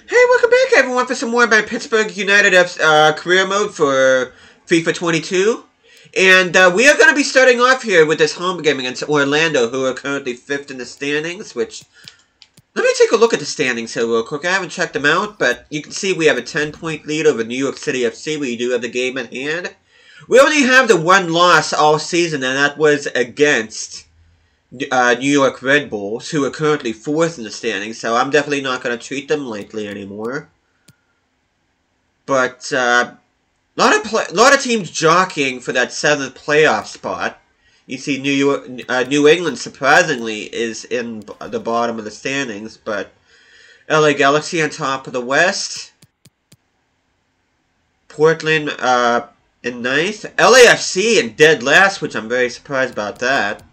Hey, welcome back everyone for some more about Pittsburgh United career mode for FIFA 22. And we are going to be starting off here with this home game against Orlando, who are currently 5th in the standings, which... Let me take a look at the standings here real quick. I haven't checked them out, but you can see we have a 10-point lead over New York City FC. We do have the game at hand. We only have the one loss all season, and that was against New York Red Bulls, who are currently 4th in the standings, so I'm definitely not going to treat them lightly anymore. But a lot of teams jockeying for that 7th playoff spot. You see New England, surprisingly, is in the bottom of the standings, but LA Galaxy on top of the West. Portland in 9th. LAFC in dead last, which I'm very surprised about that.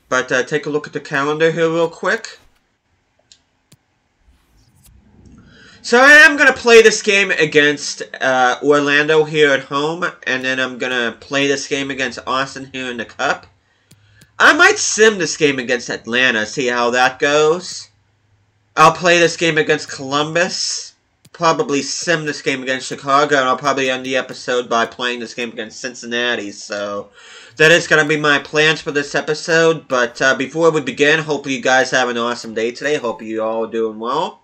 But take a look at the calendar here real quick. So I am going to play this game against Orlando here at home. And then I'm going to play this game against Austin here in the Cup. I might sim this game against Atlanta, see how that goes. I'll play this game against Columbus. Probably sim this game against Chicago. And I'll probably end the episode by playing this game against Cincinnati. So... that is going to be my plans for this episode, but before we begin, hopefully you guys have an awesome day today. Hope you all are doing well.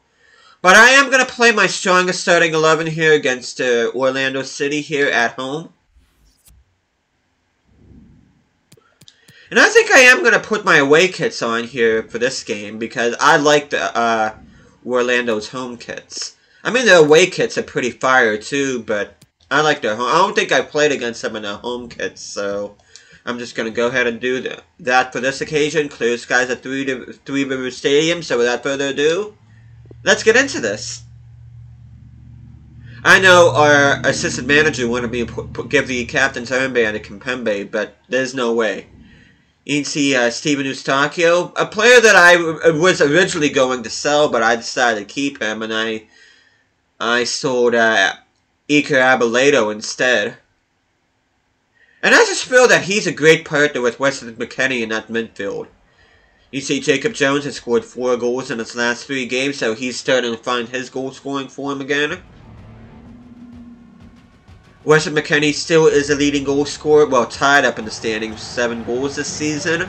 But I am going to play my strongest starting 11 here against Orlando City here at home. And I think I am going to put my away kits on here for this game, because I like the Orlando's home kits. I mean, the away kits are pretty fire too, but I like their home. I don't think I played against them in their home kits, so... I'm just going to go ahead and do that for this occasion. Clear skies at Three Rivers Stadium. So without further ado, let's get into this. I know our assistant manager wanted me to give the captain's armband to Kimpembe, but there's no way. You can see Steven Eustachio, a player that I was originally going to sell, but I decided to keep him, and I sold Iker Abeledo instead. And I just feel that he's a great partner with Weston McKennie in that midfield. You see Jacob Jones has scored 4 goals in his last 3 games, so he's starting to find his goal-scoring form again. Weston McKennie still is a leading goal scorer, well, tied up in the standings, 7 goals this season.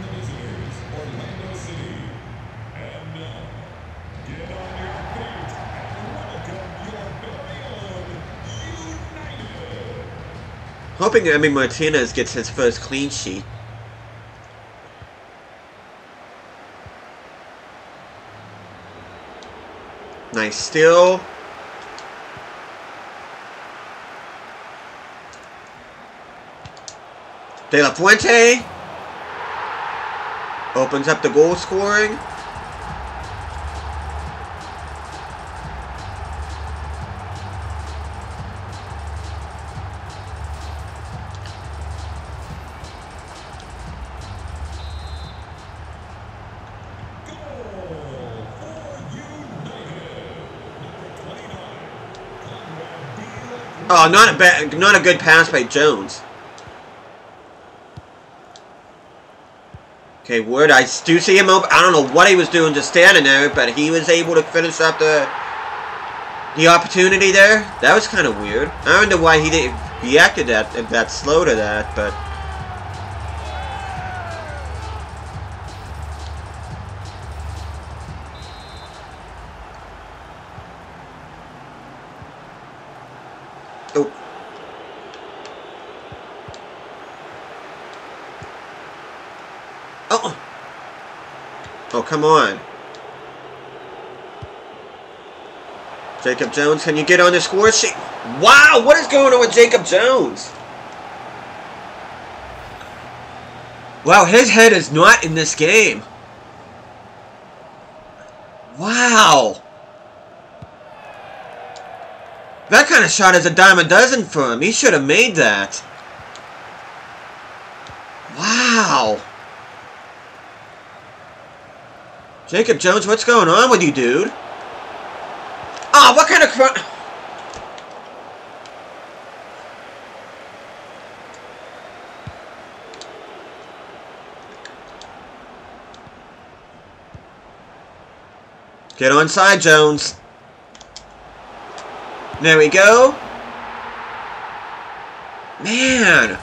Hoping Emi Martinez gets his first clean sheet. Nice steal. De La Fuente opens up the goal scoring. Oh, not a good pass by Jones. Okay, Wood, I do see him open. I don't know what he was doing just standing there, but he was able to finish up the opportunity there. That was kind of weird. I don't know why he didn't reacted that slow to that, but... Oh. Oh. Oh, come on. Jacob Jones, can you get on the score sheet? Wow, what is going on with Jacob Jones? Wow, his head is not in this game. Wow. That kind of shot is a dime a dozen for him. He should have made that. Wow. Jacob Jones, what's going on with you, dude? Oh, what kind of... Get onside, Jones. There we go. Man.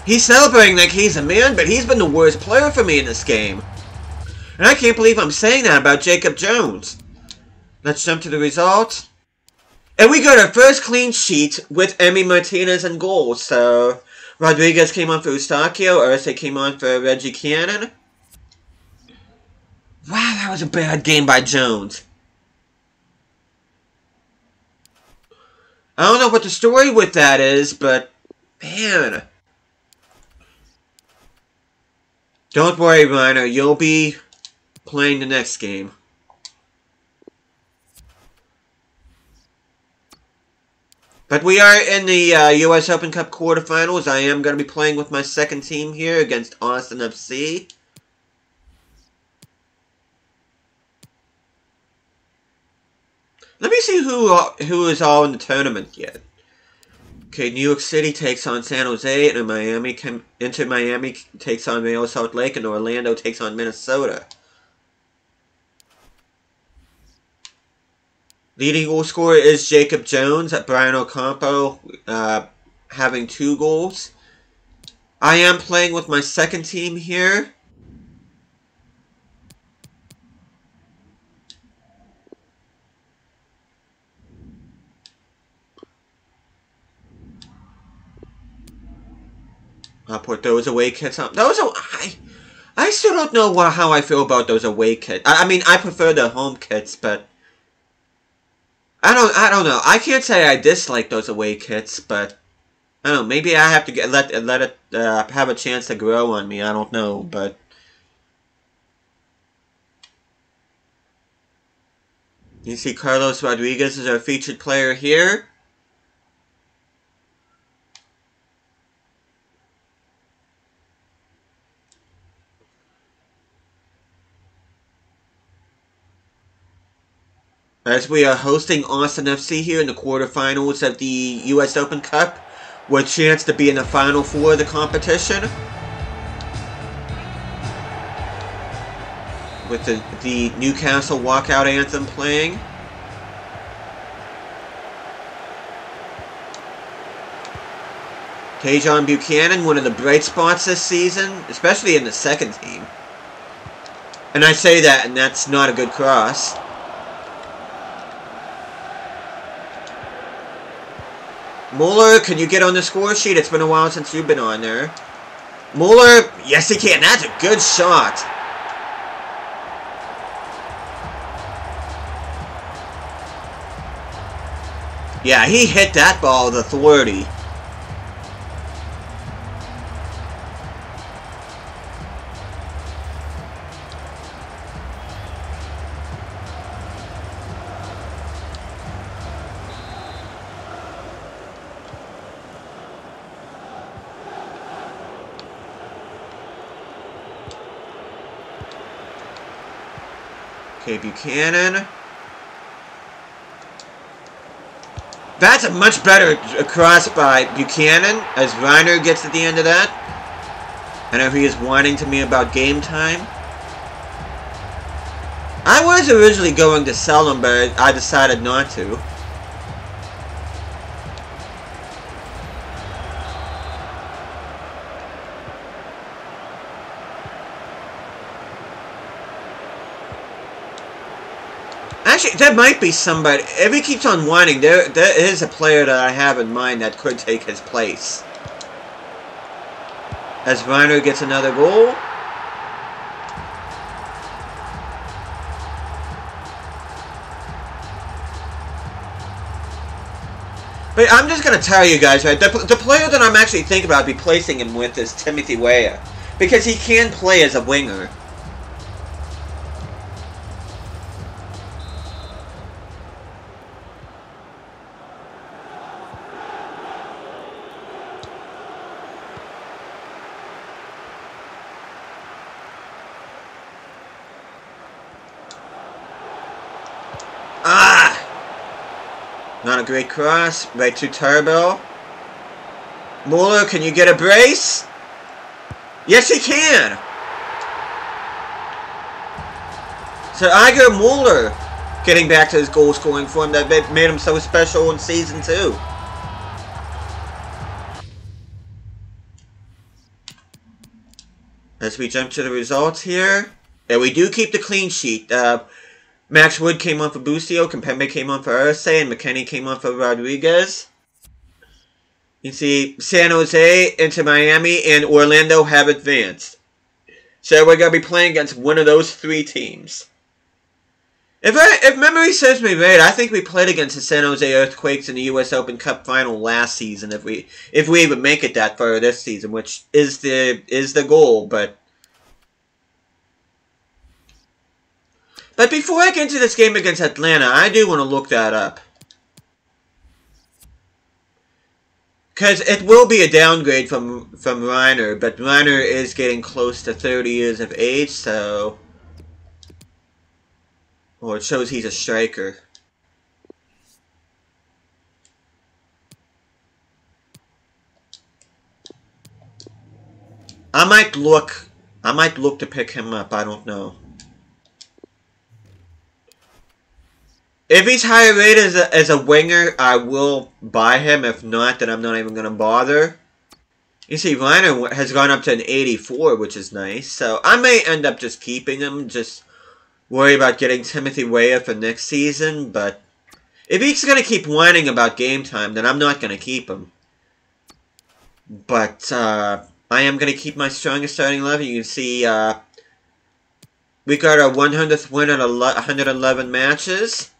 He's celebrating like he's a man, but he's been the worst player for me in this game. And I can't believe I'm saying that about Jacob Jones. Let's jump to the results. And we got our first clean sheet with Emi Martinez in goal. So, Rodriguez came on for Eustachio. Ursa came on for Reggie Cannon. Wow, that was a bad game by Jones. I don't know what the story with that is, but, man. Don't worry, Reiner. You'll be playing the next game. But we are in the U.S. Open Cup quarterfinals. I am going to be playing with my second team here against Austin FC. Let me see who is all in the tournament yet. Okay, New York City takes on San Jose, and Inter Miami takes on Real Salt Lake, and Orlando takes on Minnesota. Leading goal scorer is Jacob Jones at Brian Ocampo, having 2 goals. I am playing with my second team here. I'll put those away kits on. I still don't know how I feel about those away kits. I mean, I prefer the home kits, but I don't know. I can't say I dislike those away kits, but I don't know. Maybe I have to let it have a chance to grow on me. I don't know, but you see, Carlos Rodriguez is our featured player here. As we are hosting Austin FC here in the quarterfinals of the U.S. Open Cup, with a chance to be in the Final Four of the competition. With the Newcastle walkout anthem playing. Tajon Buchanan, one of the bright spots this season, especially in the second team. And I say that, and that's not a good cross. Mueller, can you get on the score sheet? It's been a while since you've been on there. Mueller, yes he can. That's a good shot. Yeah, he hit that ball with authority. Okay, Buchanan. That's a much better cross by Buchanan as Reiner gets at the end of that. I know he is whining to me about game time. I was originally going to sell him, but I decided not to. Actually, there might be somebody. If he keeps on whining, there is a player that I have in mind that could take his place. As Reiner gets another goal. But I'm just going to tell you guys, right, the player that I'm actually thinking about replacing him with is Timothy Weah. Because he can play as a winger. Not a great cross. Right to Turbo. Mueller, can you get a brace? Yes, he can. So Iger Mueller getting back to his goal scoring form that made him so special in Season 2. As we jump to the results here, and we do keep the clean sheet. Max Wood came on for Busio, Kempembe came on for Arce, and McKennie came on for Rodriguez. You see San Jose, Inter Miami, and Orlando have advanced. So we're going to be playing against one of those 3 teams. If memory serves me right, I think we played against the San Jose Earthquakes in the U.S. Open Cup final last season. If we even make it that far this season, which is the goal, but before I get into this game against Atlanta, I do want to look that up. Because it will be a downgrade from Reiner, but Reiner is getting close to 30 years of age, so... Well, it shows he's a striker. I might look to pick him up, I don't know. If he's higher rated as a winger, I will buy him. If not, then I'm not even going to bother. You see, Reiner has gone up to an 84, which is nice. So I may end up just keeping him. Just worry about getting Timothy Weah for next season. But if he's going to keep whining about game time, then I'm not going to keep him. But I am going to keep my strongest starting 11. You can see we got our 100th win in 111 matches.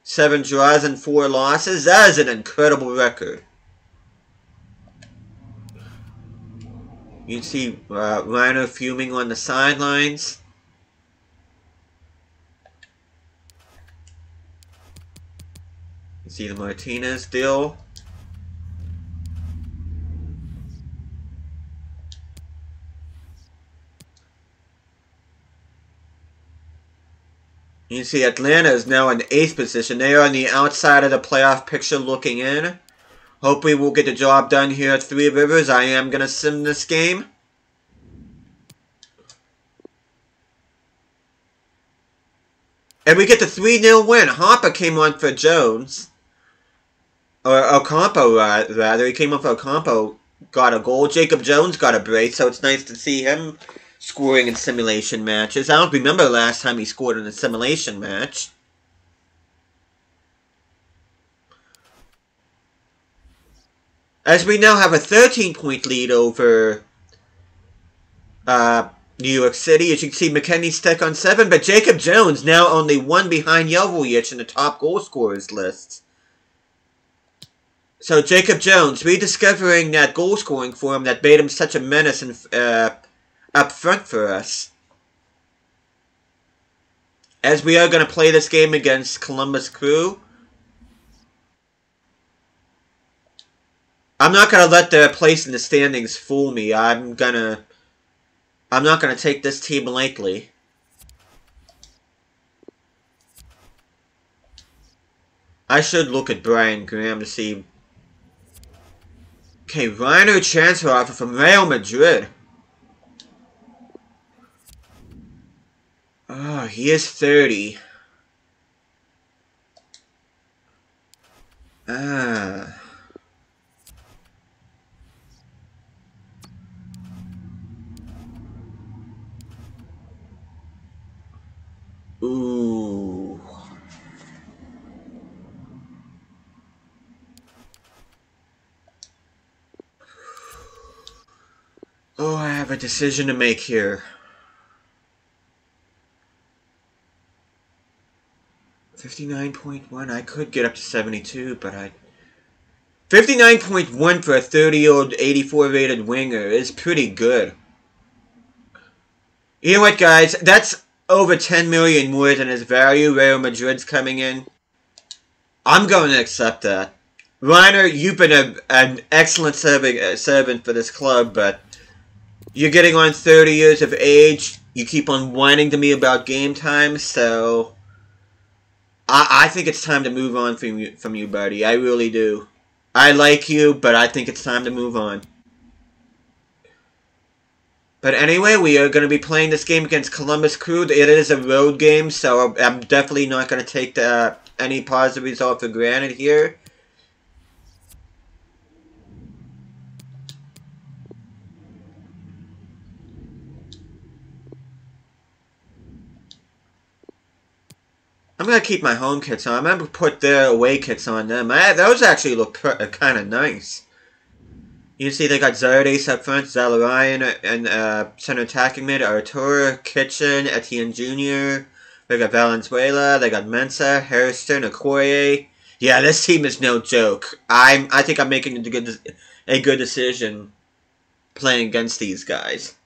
7 draws and 4 losses. That is an incredible record. You can see Reiner fuming on the sidelines. You see the Martinez deal. You see Atlanta is now in 8th position. They are on the outside of the playoff picture looking in. Hopefully we'll get the job done here at Three Rivers. I am going to sim this game. And we get the 3-0 win. Hopper came on for Jones. Or Ocampo, rather. He came on for Ocampo. Got a goal. Jacob Jones got a brace, so it's nice to see him scoring in simulation matches. I don't remember the last time he scored in a simulation match. As we now have a 13-point lead over New York City. As you can see, McKennie's stuck on 7, but Jacob Jones now only 1 behind Jovovic in the top goal scorers list. So Jacob Jones rediscovering that goal scoring form that made him such a menace and up front for us. As we are going to play this game against Columbus Crew. I'm not going to let their place in the standings fool me. I'm not going to take this team lightly. I should look at Brian Graham to see. Okay, Reiner transfer offer from Real Madrid. Oh, he is 30. Ooh. Oh, I have a decision to make here. 59.1, I could get up to 72, but 59.1 for a 30-year-old 84-rated winger is pretty good. You know what, guys? That's over 10 million more than his value. Real Madrid's coming in. I'm going to accept that. Reiner, you've been an excellent servant for this club, but you're getting on 30 years of age. You keep on whining to me about game time, so I think it's time to move on from you, buddy. I really do. I like you, but I think it's time to move on. But anyway, we are going to be playing this game against Columbus Crew. It is a road game, so I'm definitely not going to take any positive result for granted here. I'm going to keep my home kits on. I'm going to put their away kits on them. Those actually look kind of nice. You see they got Zardes up front, Zalarian, and center attacking mid, Artur, Kitchen, Etienne Jr. They got Valenzuela, they got Mensah, Hairston, Okoye. Yeah, this team is no joke. I think I'm making a good decision playing against these guys.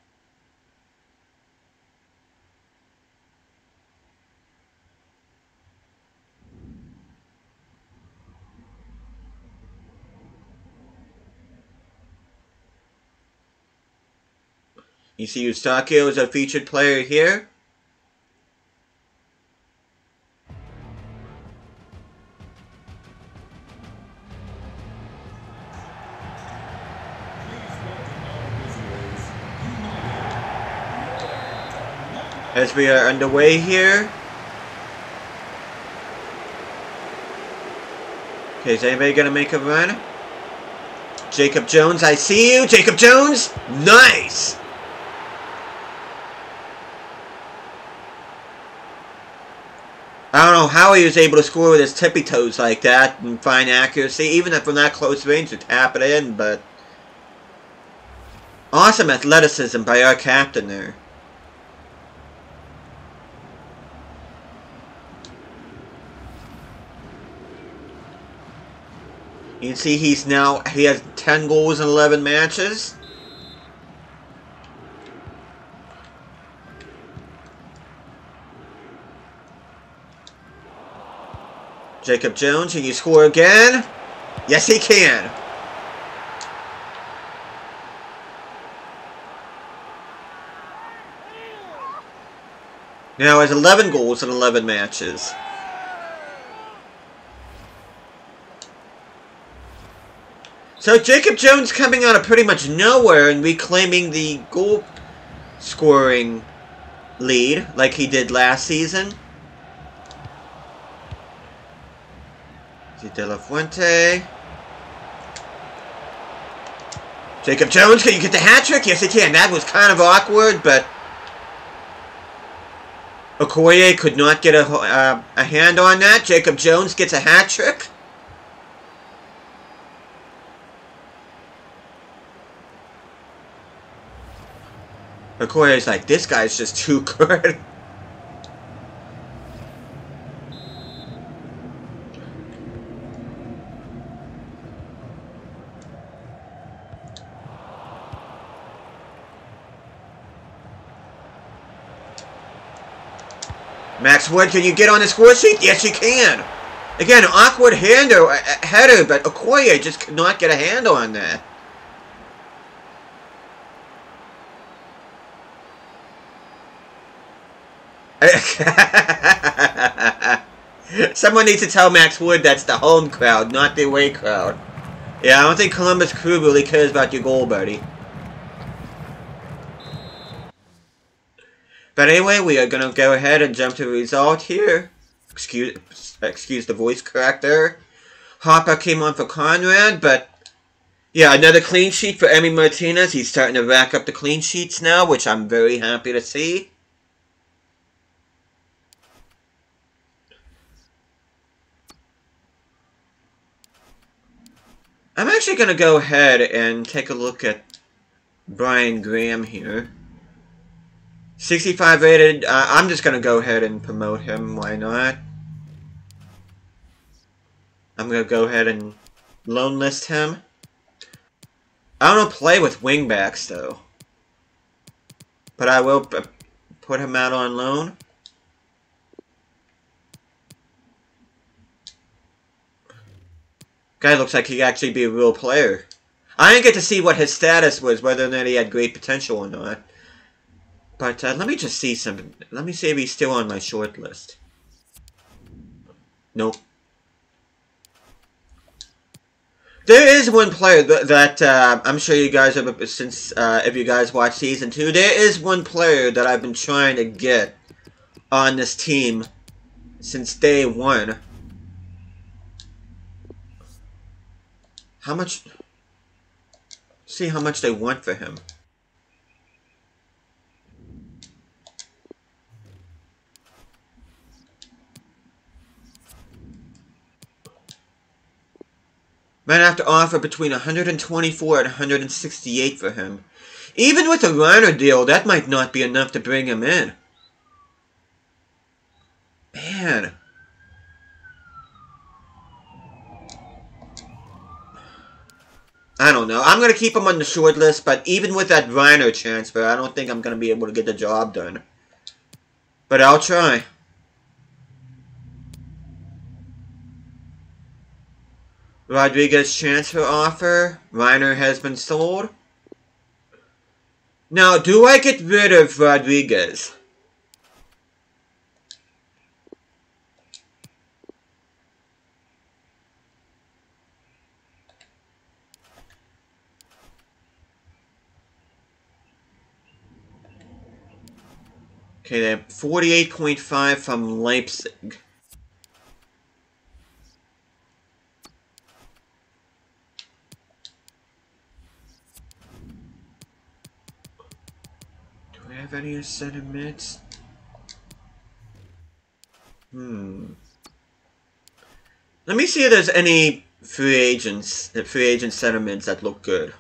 You see Eustachio is a featured player here. As we are underway here. Okay, is anybody going to make a run? Jacob Jones, I see you. Jacob Jones, nice. I don't know how he was able to score with his tippy toes like that and fine accuracy, even from that close range to tap it in, but awesome athleticism by our captain there. You can see he has 10 goals in 11 matches. Jacob Jones, can you score again? Yes, he can. Now he has 11 goals in 11 matches. So Jacob Jones coming out of pretty much nowhere and reclaiming the goal scoring lead like he did last season. De La Fuente. Jacob Jones, can you get the hat trick? Yes, he can. That was kind of awkward, but Okoye could not get a hand on that. Jacob Jones gets a hat trick. Okoye's like, this guy's just too good. Max Wood, can you get on the score sheet? Yes, you can. Again, awkward header, but Okoye just could not get a handle on that. Someone needs to tell Max Wood that's the home crowd, not the away crowd. Yeah, I don't think Columbus Crew really cares about your goal, buddy. But anyway, we are going to go ahead and jump to the result here. Excuse the voice crack there. Hopper came on for Conrad, but yeah, another clean sheet for Emi Martinez. He's starting to rack up the clean sheets now, which I'm very happy to see. I'm actually going to go ahead and take a look at Brian Graham here. 65 rated. I'm just going to go ahead and promote him. Why not? I'm going to go ahead and loan list him. I don't play with wingbacks, though. But I will put him out on loan. Guy looks like he could actually be a real player. I didn't get to see what his status was, whether or not he had great potential or not. But let me just see something. Let me see if he's still on my short list. Nope. There is one player that I'm sure you guys have, since if you guys watch Season 2, there is one player that I've been trying to get on this team since day one. How much? See how much they want for him. Might have to offer between 124 and 168 for him. Even with a Reiner deal, that might not be enough to bring him in. Man. I don't know. I'm going to keep him on the short list, but even with that Reiner transfer, I don't think I'm going to be able to get the job done. But I'll try. Rodriguez transfer offer. Reiner has been sold. Now, do I get rid of Rodriguez? Okay, they have 48.5 from Leipzig. Do we have any center mids? Let me see if there's any free agent center mids that look good.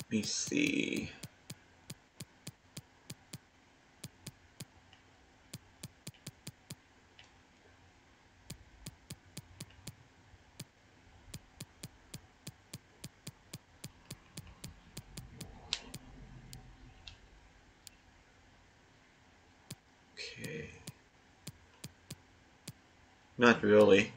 Let me see. Okay. Not really.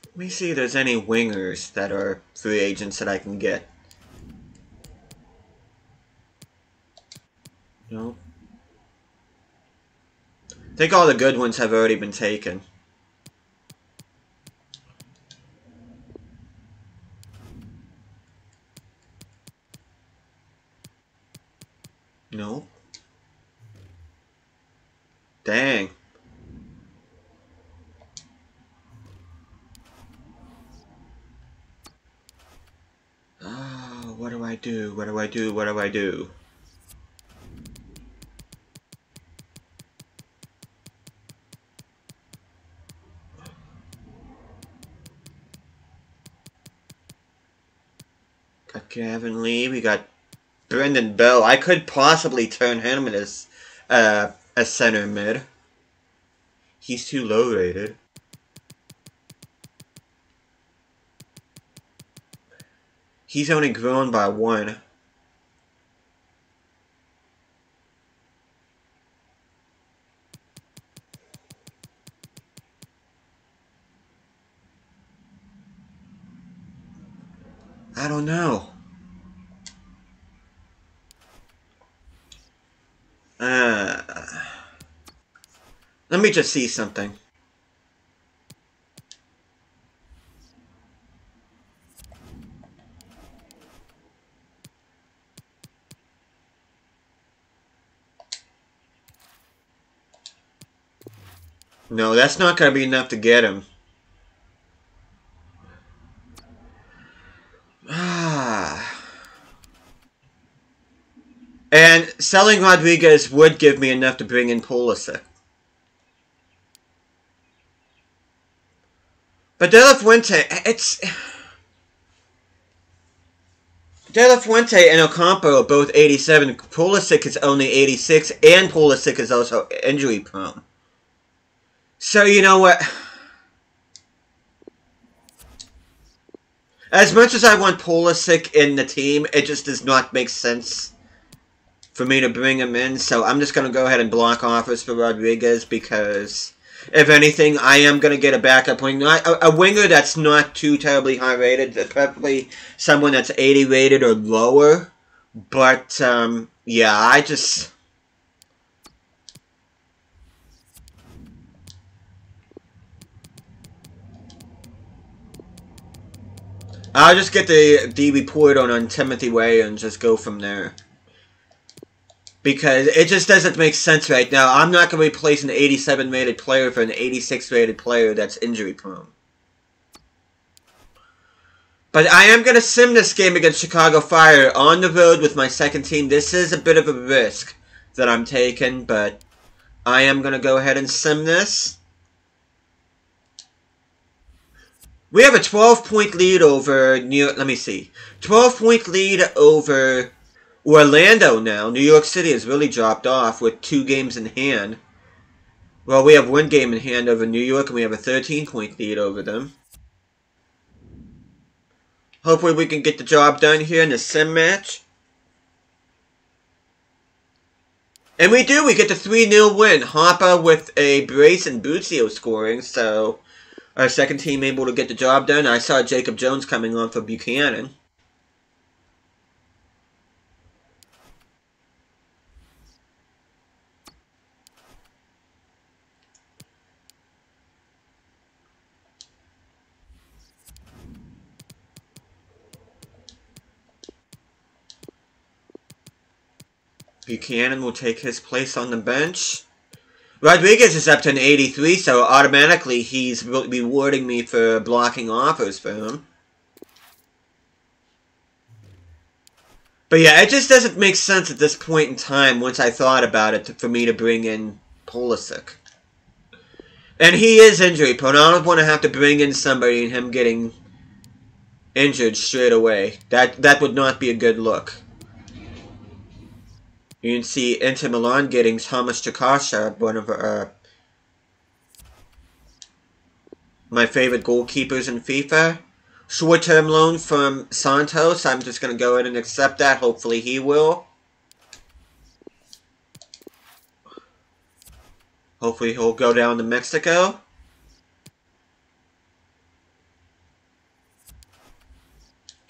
Let me see if there's any wingers that are free agents that I can get. No. I think all the good ones have already been taken. No. Dang. Oh, what do I do? What do I do? What do I do? Got Gavin Lee. We got Brendan Bell. I could possibly turn him as a center mid. He's too low rated. He's only grown by 1. I don't know. Let me just see something. No, that's not going to be enough to get him. And selling Rodriguez would give me enough to bring in Pulisic. But De La Fuente, De La Fuente and Ocampo are both 87. Pulisic is only 86, and Pulisic is also injury prone. So, you know what? As much as I want Pulisic in the team, it just does not make sense for me to bring him in. So I'm just going to go ahead and block offers for Rodriguez because, if anything, I am going to get a backup winger. A winger that's not too terribly high rated, preferably someone that's 80 rated or lower. But, yeah, I'll just get the report on Timothy Weah and just go from there. Because it just doesn't make sense right now. I'm not going to replace an 87 rated player for an 86 rated player that's injury prone. But I am going to sim this game against Chicago Fire on the road with my second team. This is a bit of a risk that I'm taking, but I am going to go ahead and sim this. We have a 12-point lead over New York. Let me see. 12-point lead over Orlando now. New York City has really dropped off with 2 games in hand. Well, we have 1 game in hand over New York, and we have a 13-point lead over them. Hopefully we can get the job done here in the sim match. And we do. We get the 3-0 win. Hoppa with a brace and Buccio scoring, so our second team able to get the job done. I saw Jacob Jones coming on for Buchanan. Buchanan will take his place on the bench. Rodriguez is up to an 83, so automatically he's rewarding me for blocking offers for him. But yeah, it just doesn't make sense at this point in time, once I thought about it, for me to bring in Pulisic. And he is injury prone. I don't want to have to bring in somebody and him getting injured straight away. That would not be a good look. You can see Inter Milan getting Thomas Chakasha, one of my favorite goalkeepers in FIFA. Short-term loan from Santos. I'm just going to go ahead and accept that. Hopefully he will. Hopefully he'll go down to Mexico.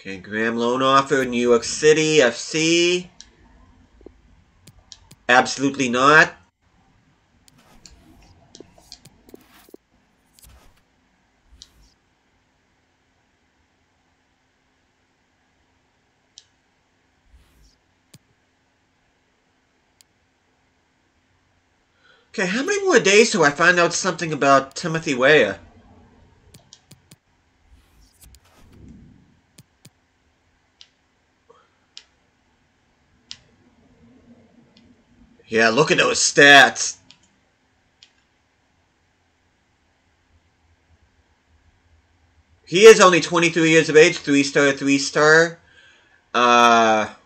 Okay, Graham loan offer, New York City, FC. Absolutely not. Okay, how many more days till I find out something about Timothy Weah? Yeah, look at those stats. He is only 23 years of age, 3-star, 3-star. Let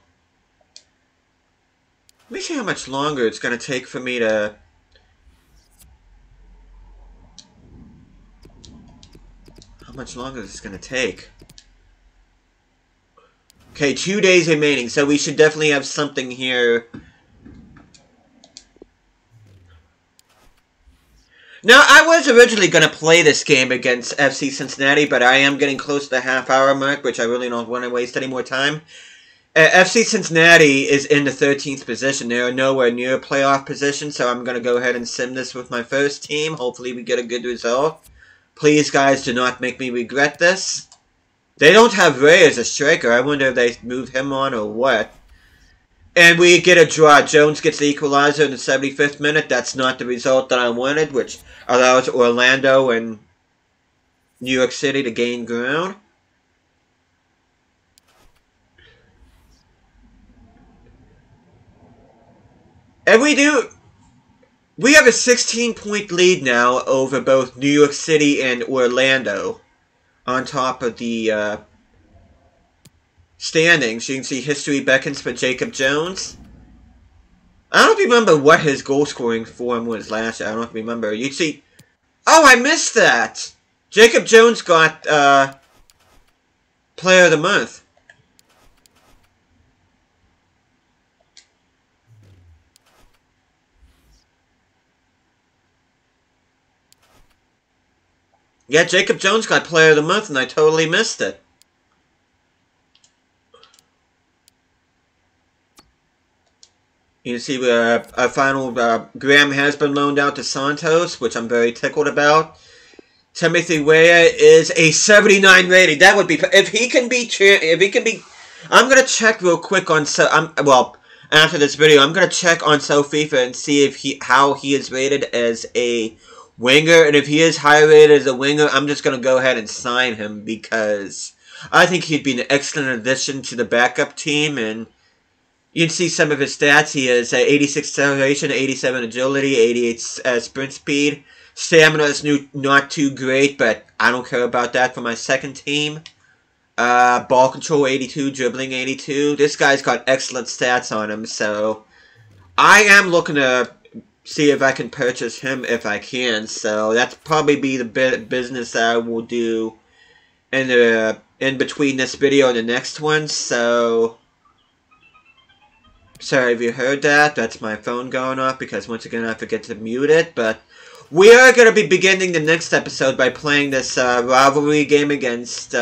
me see how much longer it's going to take for me to... How much longer is this going to take? Okay, 2 days remaining, so we should definitely have something here. Now, I was originally going to play this game against FC Cincinnati, but I am getting close to the half-hour mark, which I really don't want to waste any more time. FC Cincinnati is in the 13th position. They are nowhere near a playoff position, so I'm going to go ahead and sim this with my first team. Hopefully we get a good result. Please, guys, do not make me regret this. They don't have Ray as a striker. I wonder if they moved him on or what. And we get a draw. Jones gets the equalizer in the 75th minute. That's not the result that I wanted, which allows Orlando and New York City to gain ground. And we have a 16-point lead now over both New York City and Orlando on top of the standings. You can see history beckons for Jacob Jones. I don't remember what his goal scoring form was last year. I don't remember. You see... Oh, I missed that! Jacob Jones got Player of the Month. Yeah, Jacob Jones got Player of the Month, and I totally missed it. You can see our final Graham has been loaned out to Santos, which I'm very tickled about. Timothy Weah is a 79 rating. That would be if he can be. I'm gonna check real quick on after this video, I'm gonna check on FIFA and see if how he is rated as a winger, and if he is high rated as a winger, I'm just gonna go ahead and sign him because I think he'd be an excellent addition to the backup team. And you can see some of his stats. He has 86 acceleration, 87 agility, 88 sprint speed. Stamina is not too great, but I don't care about that for my second team. Ball control 82, dribbling 82. This guy's got excellent stats on him, so I am looking to see if I can purchase him if I can. So that's probably be the business that I will do in between this video and the next one. So sorry if you heard that. That's my phone going off because once again I forget to mute it. But we are going to be beginning the next episode by playing this rivalry game against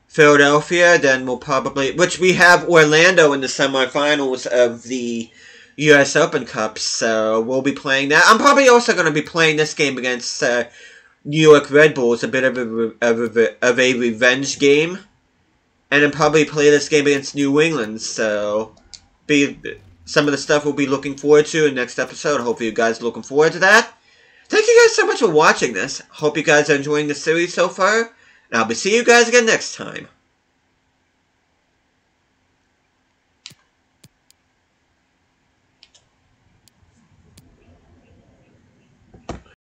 Philadelphia. Then we'll probably, which we have Orlando in the semifinals of the U.S. Open Cup, so we'll be playing that. I'm probably also going to be playing this game against New York Red Bulls, a bit of a revenge game, and then probably play this game against New England. So some of the stuff we'll be looking forward to in the next episode. Hopefully you guys are looking forward to that. Thank you guys so much for watching this. Hope you guys are enjoying the series so far. And I'll be seeing you guys again next time.